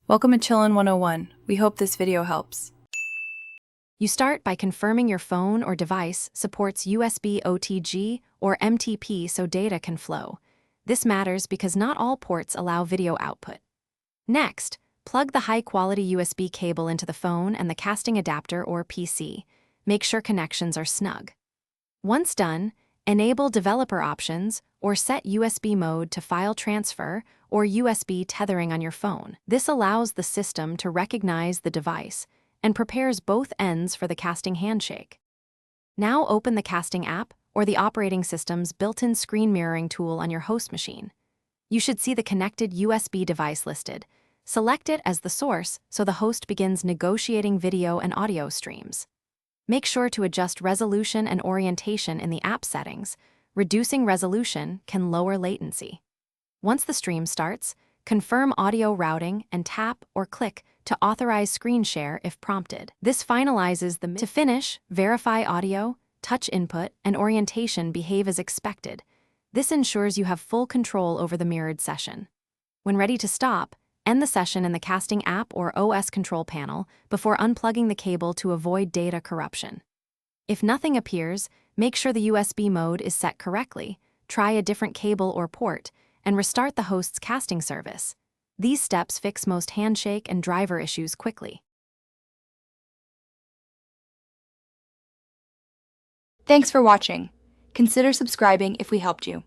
Welcome to Chillin' 101. We hope this video helps. You start by confirming your phone or device supports USB OTG or MTP so data can flow. This matters because not all ports allow video output. Next, plug the high-quality USB cable into the phone and the casting adapter or PC. Make sure connections are snug. Once done, enable developer options or set USB mode to file transfer or USB tethering on your phone. This allows the system to recognize the device and prepares both ends for the casting handshake. Now open the casting app or the operating system's built-in screen mirroring tool on your host machine. You should see the connected USB device listed. Select it as the source so the host begins negotiating video and audio streams. Make sure to adjust resolution and orientation in the app settings. Reducing resolution can lower latency. Once the stream starts, confirm audio routing and tap or click to authorize screen share if prompted. This finalizes the To finish, verify audio, touch input, and orientation behave as expected. This ensures you have full control over the mirrored session. When ready to stop, end the session in the casting app or OS control panel before unplugging the cable to avoid data corruption. If nothing appears, make sure the USB mode is set correctly, try a different cable or port, and restart the host's casting service. These steps fix most handshake and driver issues quickly. Thanks for watching. Consider subscribing if we helped you.